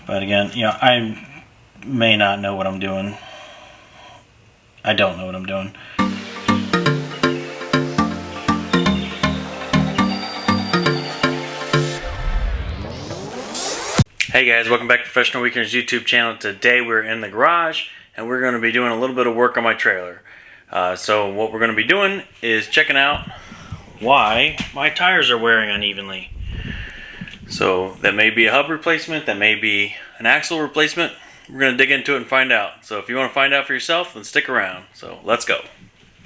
But again, you know, I may not know what I'm doing. I don't know what I'm doing. Hey guys, welcome back to Professional Weekenders YouTube channel. Today we're in the garage and we're going to be doing a little bit of work on my trailer. So what we're going to be doing is checking out why my tires are wearing unevenly. So that may be a hub replacement, that may be an axle replacement. We're going to dig into it and find out. So if you want to find out for yourself, then stick around. So let's go.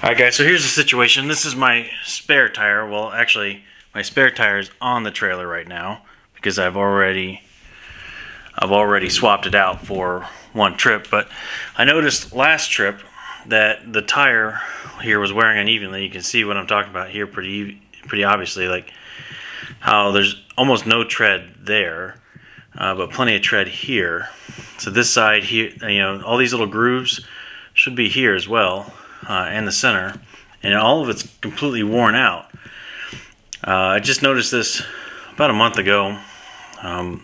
Alright guys, so here's the situation. This is my spare tire. Well, actually, my spare tire is on the trailer right now because I've already swapped it out for one trip. But I noticed last trip that the tire here was wearing unevenly. You can see what I'm talking about here pretty obviously, like how there's almost no tread there, but plenty of tread here. So this side here, you know, all these little grooves should be here as well, and the center, and all of it's completely worn out. I just noticed this about a month ago. I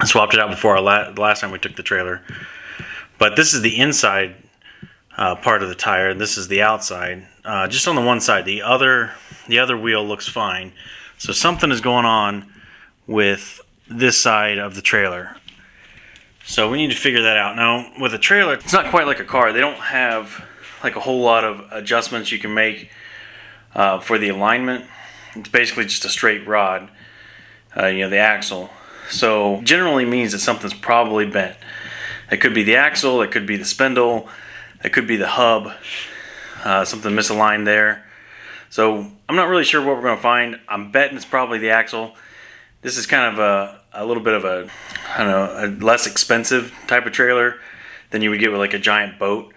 swapped it out before the last time we took the trailer. But this is the inside part of the tire, and this is the outside. Just on the one side, the other wheel looks fine. So something is going on with this side of the trailer. So we need to figure that out. Now, with a trailer, it's not quite like a car. They don't have like a whole lot of adjustments you can make for the alignment. It's basically just a straight rod, you know, the axle. So generally means that something's probably bent. It could be the axle, it could be the spindle, it could be the hub, something misaligned there. So I'm not really sure what we're going to find. I'm betting it's probably the axle. This is kind of a little bit of a, I don't know, a less expensive type of trailer than you would get with like a giant boat.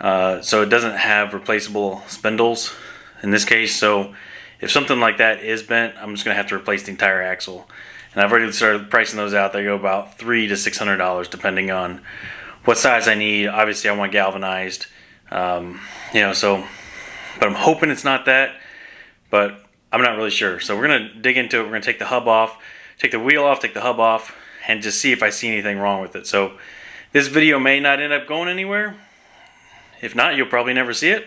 So it doesn't have replaceable spindles in this case. So if something like that is bent, I'm just going to have to replace the entire axle. And I've already started pricing those out. They go about $300 to $600 depending on what size I need. Obviously I want galvanized, you know, so, but I'm hoping it's not that, but I'm not really sure. So we're going to dig into it. We're going to take the hub off, take the wheel off, take the hub off, and just see if I see anything wrong with it. So this video may not end up going anywhere. If not, you'll probably never see it.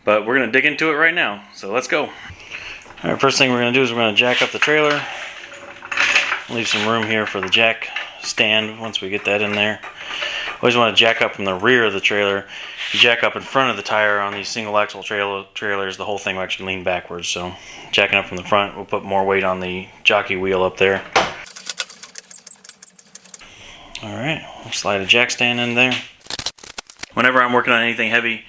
But we're going to dig into it right now. So let's go. All right, first thing we're going to do is we're going to jack up the trailer. Leave some room here for the jack stand once we get that in there. Always want to jack up from the rear of the trailer. If you jack up in front of the tire on these single axle trailers, the whole thing will actually lean backwards. So jacking up from the front will put more weight on the jockey wheel up there. Alright, we'll slide a jack stand in there. Whenever I'm working on anything heavy,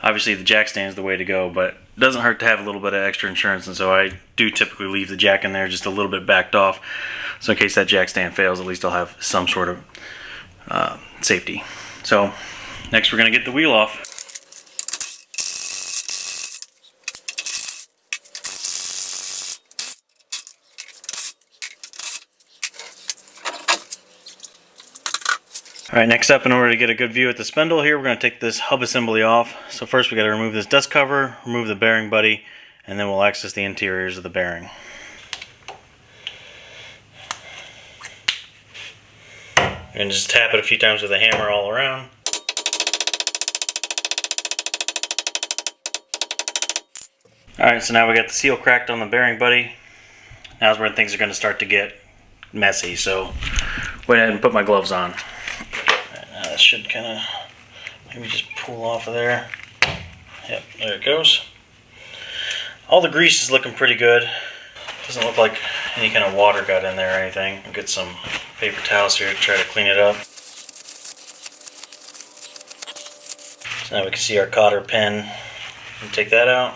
obviously the jack stand is the way to go, but it doesn't hurt to have a little bit of extra insurance, and so I do typically leave the jack in there just a little bit backed off. So in case that jack stand fails, at least I'll have some sort of safety. So next we're going to get the wheel off. Alright, next up, in order to get a good view at the spindle here, we're going to take this hub assembly off. So first we got to remove this dust cover, remove the bearing buddy, and then we'll access the interiors of the bearing. And just tap it a few times with a hammer all around. Alright, so now we got the seal cracked on the bearing buddy. Now's where things are going to start to get messy, so went ahead and put my gloves on. Now that should kind of maybe just pull off of there. Yep, there it goes. All the grease is looking pretty good. Doesn't look like any kind of water got in there or anything. I'll get some paper towels here to try to clean it up. So now we can see our cotter pin. And take that out.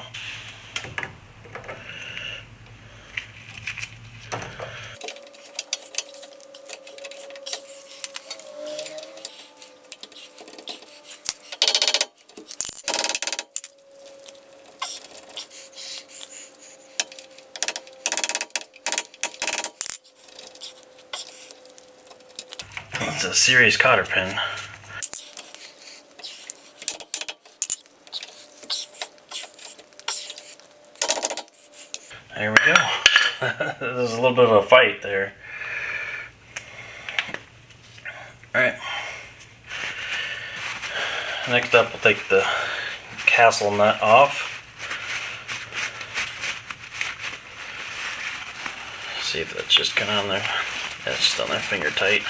It's a serious cotter pin. There we go. There's a little bit of a fight there. Alright. Next up, we'll take the castle nut off. See if that's just kind of on there. That's just on there, finger tight.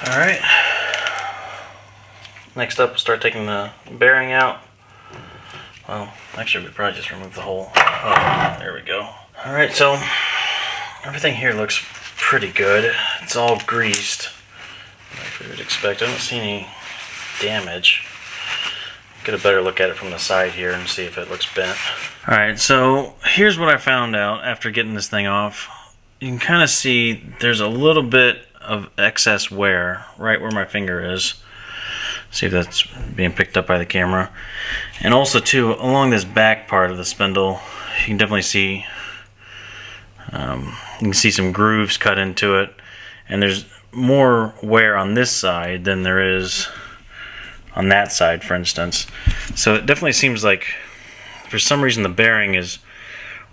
Alright. Next up, we'll start taking the bearing out. Well, actually, we probably just remove the hole. Oh, there we go. Alright, so everything here looks pretty good. It's all greased, like we would expect. I don't see any damage. Get a better look at it from the side here and see if it looks bent. Alright, so here's what I found out after getting this thing off. You can kind of see there's a little bit of excess wear right where my finger is. See if that's being picked up by the camera. And also too, along this back part of the spindle, you can definitely see some grooves cut into it, and there's more wear on this side than there is on that side, for instance. So it definitely seems like for some reason the bearing is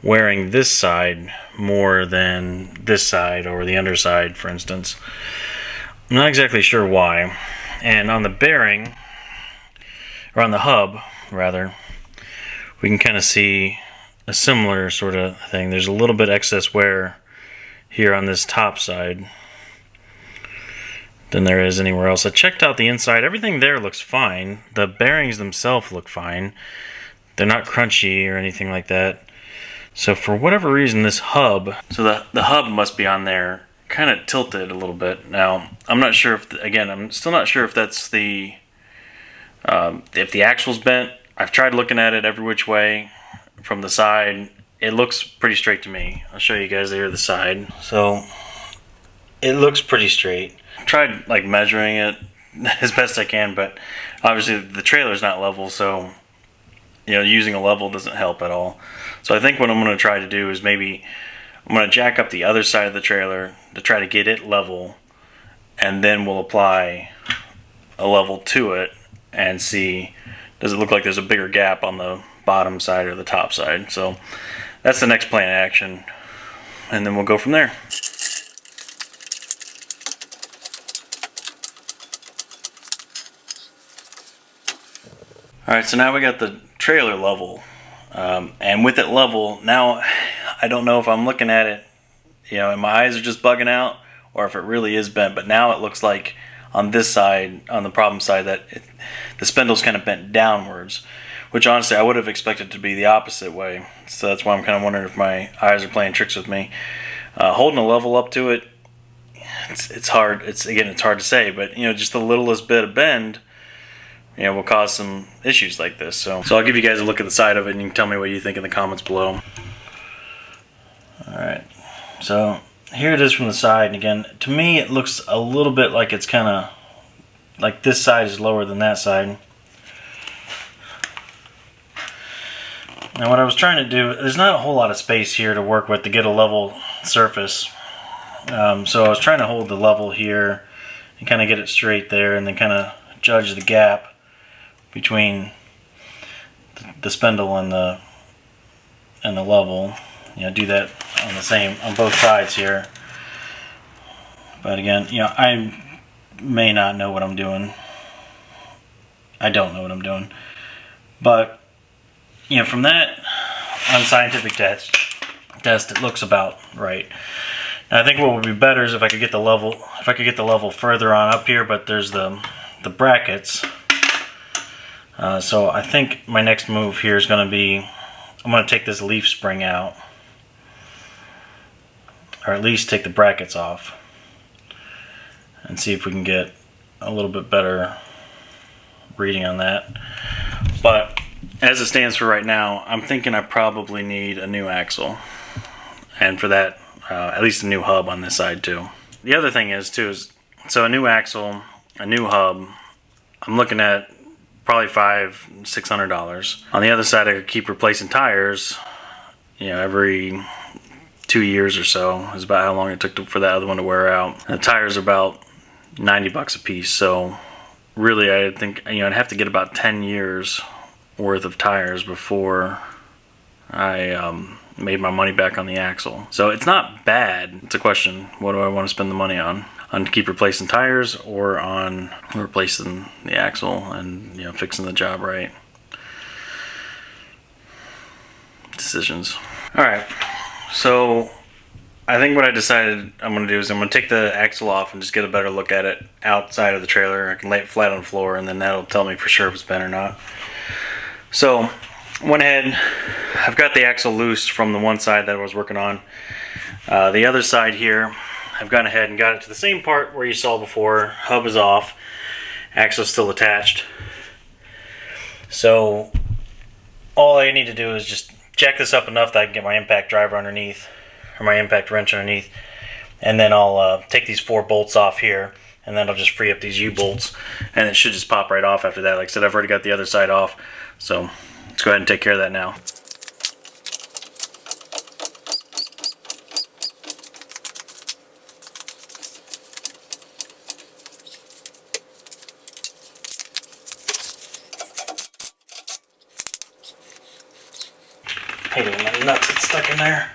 wearing this side more than this side or the underside, for instance. I'm not exactly sure why. And on the bearing, or on the hub rather, we can kind of see a similar sort of thing. There's a little bit excess wear here on this top side than there is anywhere else. I checked out the inside. Everything there looks fine. The bearings themselves look fine. They're not crunchy or anything like that. So for whatever reason, this hub, so the hub must be on there kind of tilted a little bit. Now, I'm not sure if, again, I'm still not sure if that's the, if the axle's bent. I've tried looking at it every which way from the side. It looks pretty straight to me. I'll show you guys there the side. So it looks pretty straight. I tried like measuring it as best I can, but obviously the trailer's not level, so you know, using a level doesn't help at all. So I think what I'm going to try to do is maybe I'm going to jack up the other side of the trailer to try to get it level, and then we'll apply a level to it and see, does it look like there's a bigger gap on the bottom side or the top side. So that's the next plan of action, and then we'll go from there. Alright, so now we got the trailer level, and with it level, now I don't know if I'm looking at it, you know, and my eyes are just bugging out, or if it really is bent, but now it looks like on this side, on the problem side, that the spindle's kind of bent downwards, which honestly I would have expected to be the opposite way. So that's why I'm kind of wondering if my eyes are playing tricks with me. Holding a level up to it, it's hard. It's hard to say, but you know, just the littlest bit of bend, you know, will cause some issues like this. So I'll give you guys a look at the side of it, and you can tell me what you think in the comments below. Alright, so here it is from the side, and again, to me it looks a little bit like it's kind of like this side is lower than that side. Now what I was trying to do, there's not a whole lot of space here to work with to get a level surface. So I was trying to hold the level here and kind of get it straight there, and then kind of judge the gap between the spindle and the level. You know, do that on both sides here. But again, you know, I may not know what I'm doing. I don't know what I'm doing. But you know, from that unscientific test, it looks about right. Now, I think what would be better is if I could get the level further on up here, but there's the brackets. So I think my next move here is going to be, I'm going to take this leaf spring out, or at least take the brackets off, and see if we can get a little bit better reading on that. But as it stands for right now, I'm thinking I probably need a new axle, and for that, at least a new hub on this side too. The other thing is so a new axle, a new hub, I'm looking at probably $500–600. On the other side, I could keep replacing tires, you know, every 2 years or so is about how long it took for that other one to wear out. And the tires are about 90 bucks a piece. So really, I think, you know, I'd have to get about 10 years worth of tires before I made my money back on the axle. So it's not bad. It's a question, what do I want to spend the money on? On to keep replacing tires, or on replacing the axle and, you know, fixing the job right? Decisions. All right, so I think what I decided I'm going to do is I'm going to take the axle off and just get a better look at it outside of the trailer. I can lay it flat on the floor, and then that'll tell me for sure if it's bent or not. So went ahead, I've got the axle loose from the one side that I was working on. The other side here, I've gone ahead and got it to the same part where you saw before. Hub is off, axle is still attached. So all I need to do is just jack this up enough that I can get my impact driver underneath, or my impact wrench underneath, and then I'll take these 4 bolts off here, and then I'll just free up these U-bolts, and it should just pop right off after that. Like I said, I've already got the other side off, so let's go ahead and take care of that now. Hate it when that nuts get stuck in there.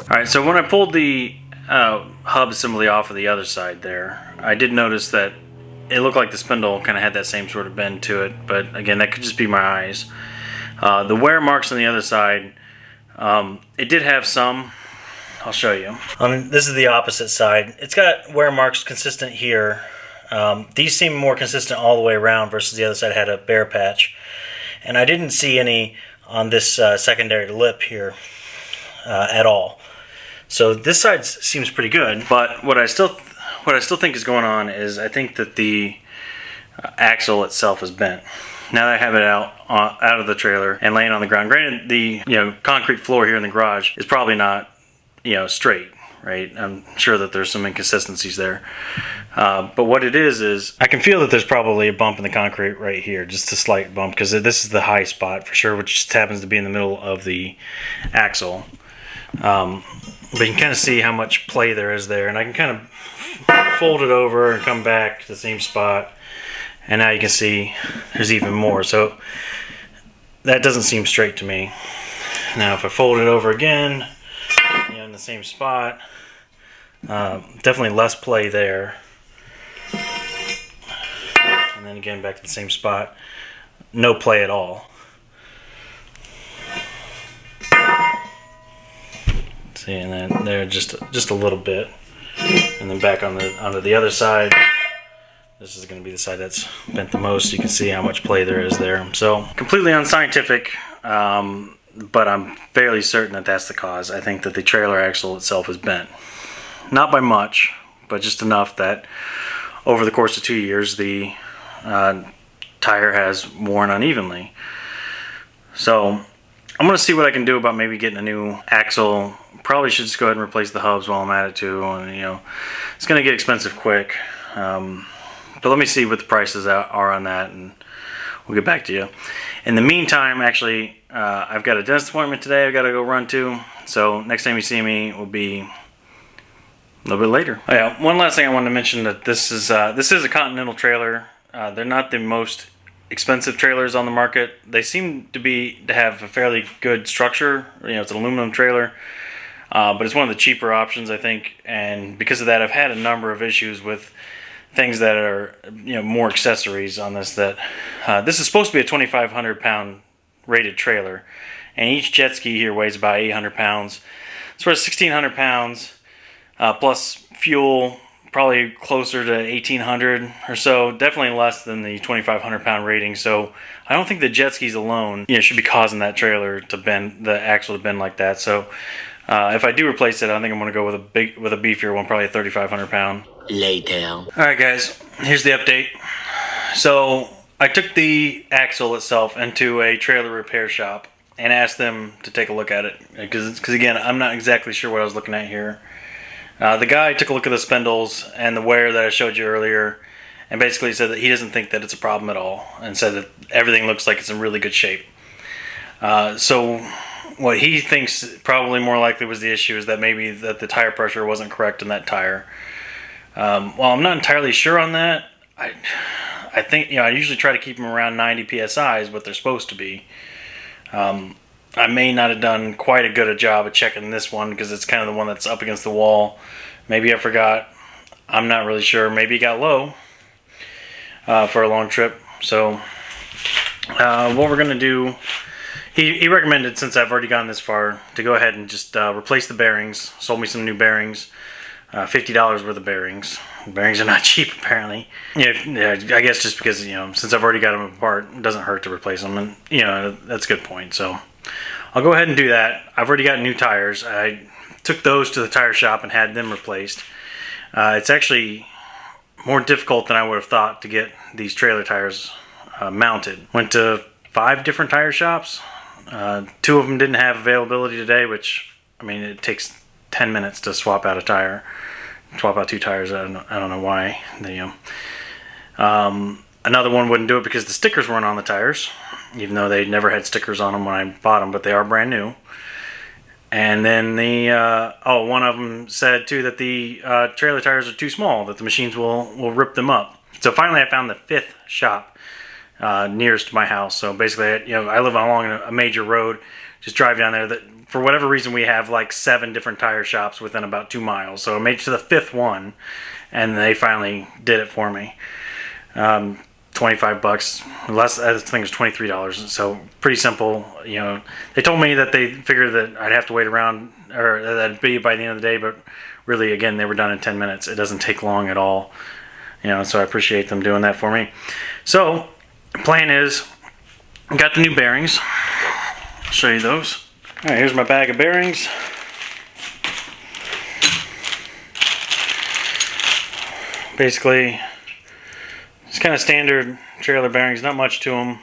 Alright, so when I pulled the hub assembly off of the other side there, I did notice that it looked like the spindle kind of had that same sort of bend to it, but again, that could just be my eyes. The wear marks on the other side, it did have some. I'll show you. This is the opposite side. It's got wear marks consistent here. These seem more consistent all the way around versus the other side had a bare patch. And I didn't see any on this secondary lip here at all. So this side seems pretty good, but what I still think is going on is I think that the axle itself is bent. Now that I have it out of the trailer and laying on the ground, granted the concrete floor here in the garage is probably not straight, right? I'm sure that there's some inconsistencies there, but what it is I can feel that there's probably a bump in the concrete right here, just a slight bump, because this is the high spot for sure, which just happens to be in the middle of the axle. But you can kind of see how much play there is there, and I can kind of fold it over and come back to the same spot, and now you can see there's even more. So that doesn't seem straight to me. Now if I fold it over again, in the same spot, definitely less play there, and then again back to the same spot, no play at all. See, and then there just a little bit, and then back onto the other side. This is going to be the side that's bent the most. You can see how much play there is there. So completely unscientific, but I'm fairly certain that that's the cause. I think that the trailer axle itself is bent, not by much, but just enough that over the course of 2 years the tire has worn unevenly. So I'm going to see what I can do about maybe getting a new axle. Probably should just go ahead and replace the hubs while I'm at it too. And it's going to get expensive quick. But let me see what the prices are on that, and we'll get back to you. In the meantime, actually, I've got a dentist appointment today I've got to go run to. So next time you see me will be a little bit later. Oh, yeah, one last thing I wanted to mention, that this is a Continental trailer. They're not the most expensive trailers on the market. They seem to have a fairly good structure. It's an aluminum trailer, but it's one of the cheaper options, I think. And because of that, I've had a number of issues with things that are more accessories on this. That this is supposed to be a 2,500 pound rated trailer, and each jet ski here weighs about 800 pounds. So it's 1,600 pounds plus fuel, probably closer to 1,800 or so, definitely less than the 2,500 pound rating. So I don't think the jet skis alone, should be causing that trailer to bend, the axle to bend like that. So if I do replace it, I think I'm going to go with a beefier one, probably a 3,500 pound. Later. All right, guys, here's the update. So I took the axle itself into a trailer repair shop and asked them to take a look at it, because again, I'm not exactly sure what I was looking at here. The guy took a look at the spindles and the wear that I showed you earlier, and basically said that he doesn't think that it's a problem at all, and said that everything looks like it's in really good shape. So what he thinks probably more likely was the issue is that maybe that the tire pressure wasn't correct in that tire. Well, I'm not entirely sure on that. I think, I usually try to keep them around 90 psi is what they're supposed to be. I may not have done quite a good a job of checking this one because it's kind of the one that's up against the wall. Maybe I forgot. I'm not really sure. Maybe it got low for a long trip. So what we're going to do, he recommended, since I've already gone this far, to go ahead and just replace the bearings. Sold me some new bearings. $50 worth of bearings. Bearings are not cheap, apparently. Yeah, I guess just because, since I've already got them apart, it doesn't hurt to replace them. And, that's a good point. So I'll go ahead and do that. I've already got new tires. I took those to the tire shop and had them replaced. It's actually more difficult than I would have thought to get these trailer tires mounted. Went to 5 different tire shops. 2 of them didn't have availability today, which, it takes 10 minutes to swap out a tire. Swap out 2 tires. I don't know why. Another one wouldn't do it because the stickers weren't on the tires, even though they never had stickers on them when I bought them, but they are brand new. And then one of them said too that the trailer tires are too small, that the machines will rip them up. So finally I found the 5th shop nearest to my house. So basically, I live along a major road. Just drive down there. That for whatever reason we have like 7 different tire shops within about 2 miles. So I made it to the 5th one, and they finally did it for me. $25 less. I think it was $23. So pretty simple. They told me that they figured that I'd have to wait around, or that'd be by the end of the day. But really, again, they were done in 10 minutes. It doesn't take long at all. So I appreciate them doing that for me. So the plan is, I got the new bearings. I'll show you those. All right, here's my bag of bearings. Basically, it's kind of standard trailer bearings, not much to them.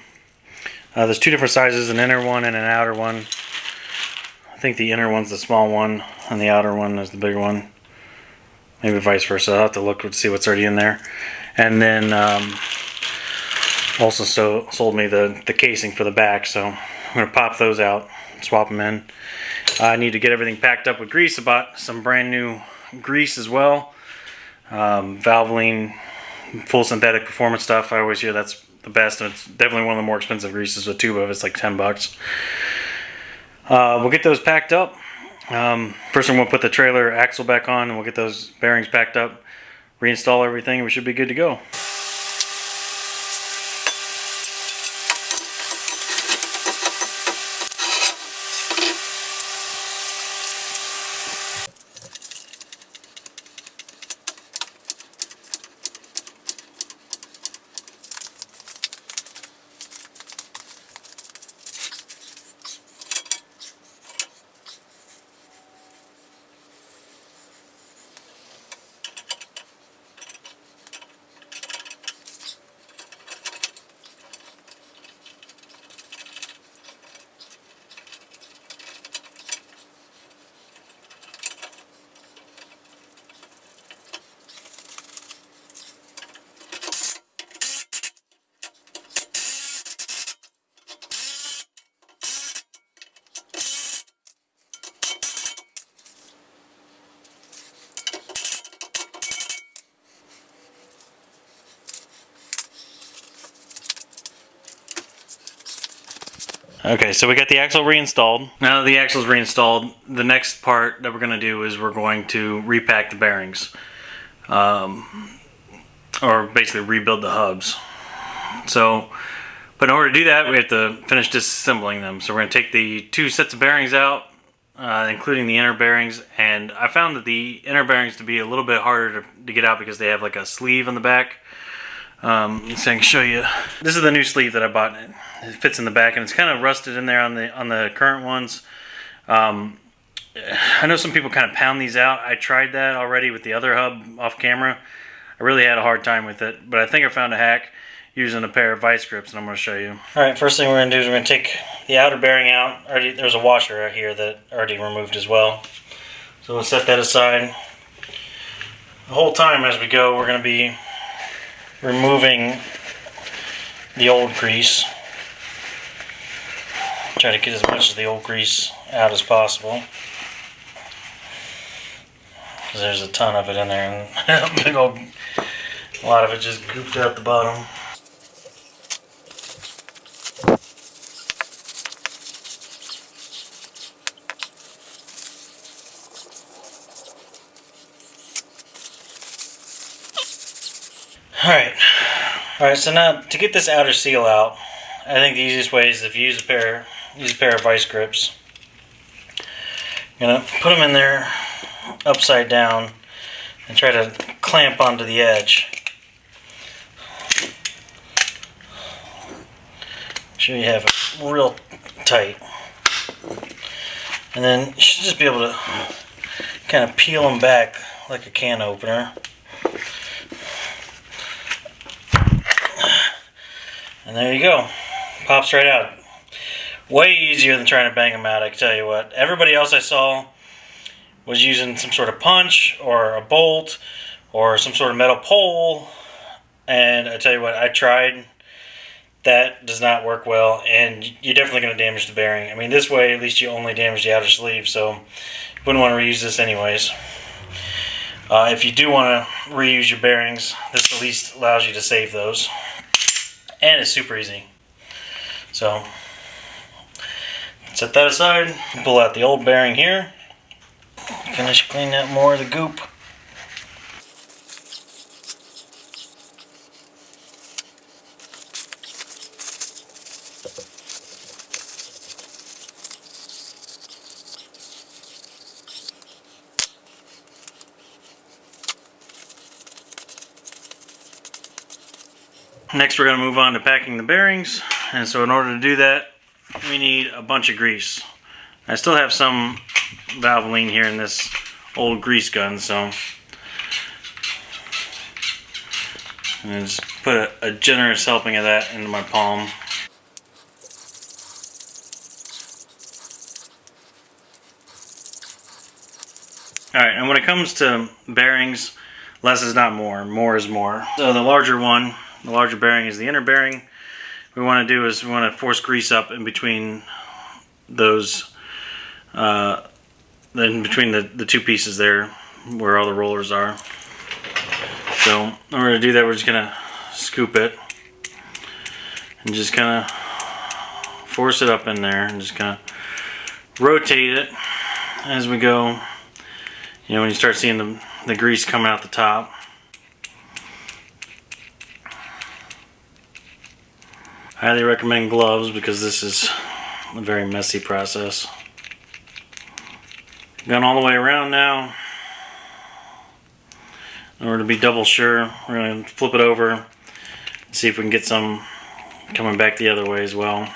There's 2 different sizes, an inner one and an outer one. I think the inner one's the small one, and the outer one is the bigger one. Maybe vice versa. I'll have to look to see what's already in there. And then also sold me the casing for the back, so I'm going to pop those out, swap them in. I need to get everything packed up with grease. I bought some brand new grease as well. Valvoline full synthetic performance stuff. I always hear that's the best, and it's definitely one of the more expensive greases. A tube of it's like $10. We'll get those packed up. First I'm going to put the trailer axle back on, and we'll get those bearings packed up, reinstall everything, and we should be good to go. Okay, so we got the axle reinstalled. Now that the axle's reinstalled, the next part that we're going to do is we're going to repack the bearings. Or basically rebuild the hubs. So, but in order to do that, we have to finish disassembling them. So we're going to take the 2 sets of bearings out, including the inner bearings, and I found that the inner bearings to be a little bit harder to get out because they have like a sleeve on the back. So I can show you. This is the new sleeve that I bought. It fits in the back, and it's kind of rusted in there on the current ones. I know some people kind of pound these out. I tried that already with the other hub off camera. I really had a hard time with it, but I think I found a hack using a pair of vice grips, and I'm going to show you. Alright, first thing we're going to do is we're going to take the outer bearing out. There's a washer right here that already removed as well. So we'll set that aside. The whole time as we go, we're going to be removing the old grease. Try to get as much of the old grease out as possible, because there's a ton of it in there, and big old, a lot of it just gooped out the bottom. Alright, so now to get this outer seal out, I think the easiest way is if you use a pair of vice grips. You're going to put them in there upside down and try to clamp onto the edge. Make sure you have it real tight. And then you should just be able to kind of peel them back like a can opener. And there you go. Pops right out. Way easier than trying to bang them out, I can tell you what. Everybody else I saw was using some sort of punch or a bolt or some sort of metal pole. And I tell you what, I tried. That does not work well, and you're definitely going to damage the bearing. I mean, this way at least you only damage the outer sleeve, so you wouldn't want to reuse this anyways. If you do want to reuse your bearings, this at least allows you to save those. And it's super easy. So, set that aside, pull out the old bearing here, finish cleaning out more of the goop. Next we're going to move on to packing the bearings, and so in order to do that we need a bunch of grease. I still have some Valvoline here in this old grease gun, so I'm just put a generous helping of that into my palm. Alright, and when it comes to bearings, less is not more, more is more. So the larger one, the larger bearing is the inner bearing. What we want to do is we want to force grease up in between those, in between the two pieces there where all the rollers are. So in order to do that, we're just going to scoop it and just kind of force it up in there and just kind of rotate it as we go. You know, when you start seeing the grease coming out the top. Highly recommend gloves because this is a very messy process. Gone all the way around now. In order to be double sure, we're going to flip it over and see if we can get some coming back the other way as well.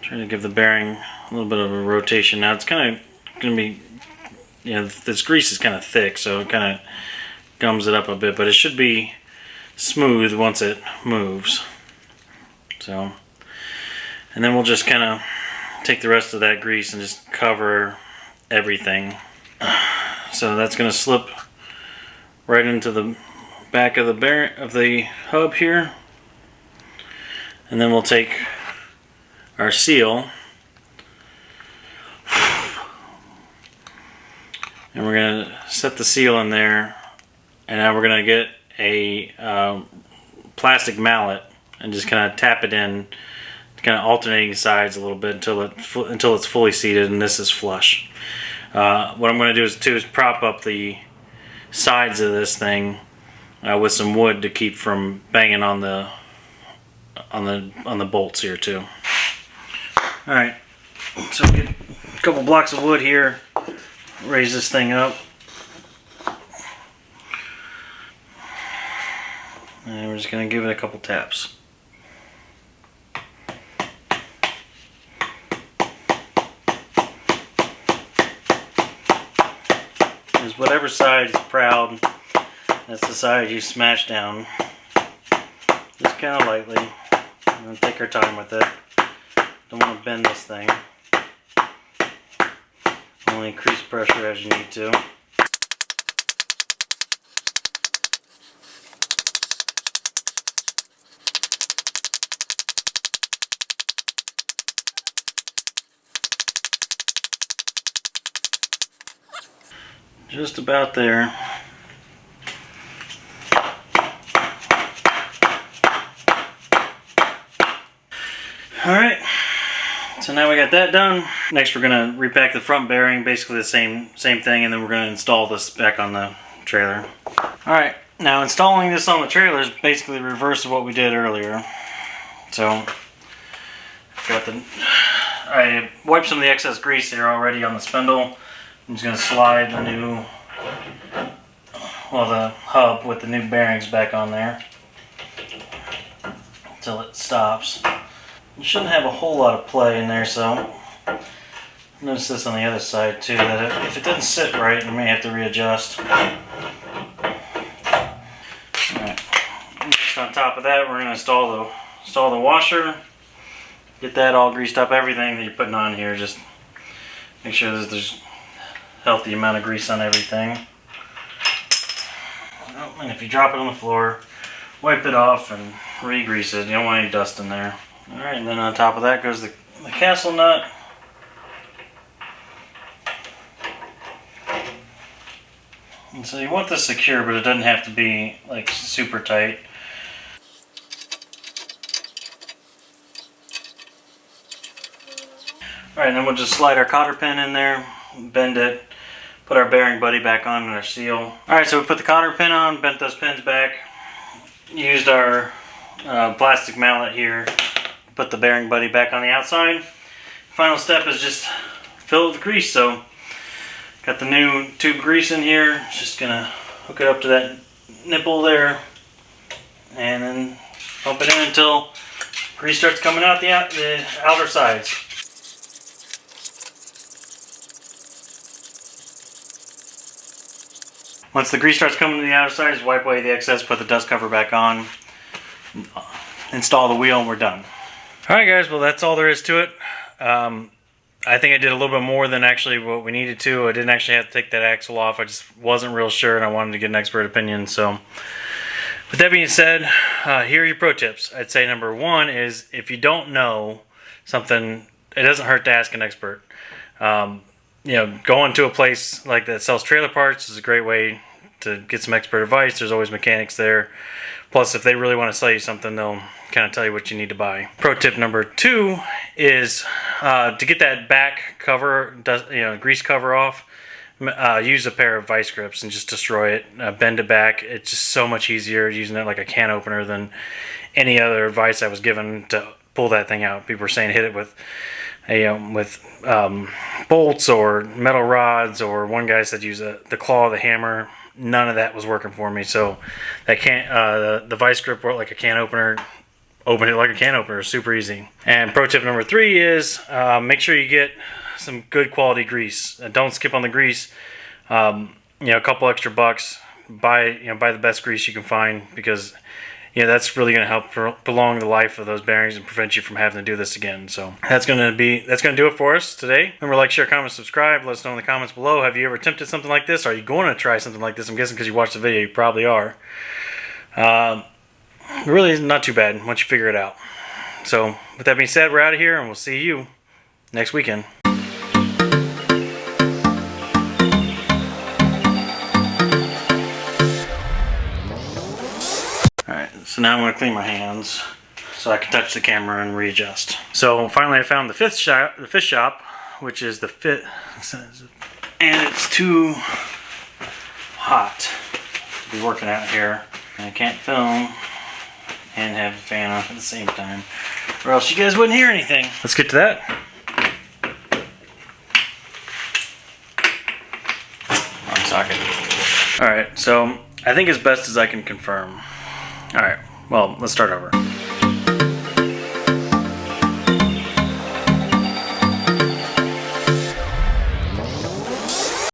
Trying to give the bearing a little bit of a rotation. Now it's kind of going to be, you know, this grease is kind of thick, so it kind of gums it up a bit, but it should be smooth once it moves. So, and then we'll just kind of take the rest of that grease and just cover everything. So that's going to slip right into the back of the hub here, and then we'll take our seal and we're going to set the seal in there. And now we're going to get a plastic mallet and just kind of tap it in, kind of alternating sides a little bit until it's fully seated and this is flush. What I'm going to do is prop up the sides of this thing with some wood to keep from banging on the on the bolts here too. All right, so we get a couple blocks of wood here. Raise this thing up, and we're just gonna give it a couple taps. Because whatever side is proud, that's the side you smash down. Just kind of lightly. And take our time with it. Don't want to bend this thing. Only increase pressure as you need to. Just about there. Alright, so now we got that done. Next we're going to repack the front bearing, basically the same thing, and then we're going to install this back on the trailer. Alright, now installing this on the trailer is basically the reverse of what we did earlier. So, I wiped some of the excess grease here already on the spindle. I'm just going to slide the new, the hub with the new bearings back on there until it stops. You shouldn't have a whole lot of play in there, so notice this on the other side too, that if it doesn't sit right, you may have to readjust. Alright, next on top of that, we're going to install the washer, get that all greased up. Everything that you're putting on here, just make sure that there's a healthy amount of grease on everything. And if you drop it on the floor, wipe it off and re-grease it. You don't want any dust in there. Alright, and then on top of that goes the castle nut. And so you want this secure, but it doesn't have to be like super tight. Alright, and then we'll just slide our cotter pin in there, bend it, put our bearing buddy back on and our seal. Alright, so we put the cotter pin on, bent those pins back, used our plastic mallet here, put the bearing buddy back on the outside. Final step is just fill it with grease. So got the new tube grease in here. Just gonna hook it up to that nipple there and then pump it in until grease starts coming out the outer sides. Once the grease starts coming to the outer sides, wipe away the excess, put the dust cover back on, install the wheel, and we're done. Alright guys, well that's all there is to it. I think I did a little bit more than actually what we needed to. I didn't actually have to take that axle off. I just wasn't real sure and I wanted to get an expert opinion. So with that being said, here are your pro tips. I'd say number one is if you don't know something, it doesn't hurt to ask an expert. You know, going to a place like that sells trailer parts is a great way to get some expert advice. There's always mechanics there. Plus, if they really want to sell you something, they'll kind of tell you what you need to buy. Pro tip number two is to get that back cover, grease cover off, use a pair of vice grips and just destroy it. Bend it back. It's just so much easier using it like a can opener than any other advice I was given to pull that thing out. People were saying hit it with bolts or metal rods, or one guy said use the claw of the hammer. None of that was working for me. So that the vice grip worked like a can opener. Open it like a can opener, super easy. And pro tip number three is make sure you get some good quality grease. Don't skip on the grease. A couple extra bucks. Buy the best grease you can find, because that's really going to help prolong the life of those bearings and prevent you from having to do this again. So that's going to do it for us today. Remember, like, share, comment, subscribe. Let us know in the comments below. Have you ever attempted something like this? Are you going to try something like this? I'm guessing because you watched the video, you probably are. It really is not too bad once you figure it out. So with that being said, we're out of here and we'll see you next weekend. Alright, so now I'm going to clean my hands so I can touch the camera and readjust. So finally I found the fish shop, which is the fit, and it's too hot to be working out here. And I can't film and have the fan on at the same time, or else you guys wouldn't hear anything. Let's get to that. Wrong socket. Alright, so I think as best as I can confirm. Alright, well, let's start over.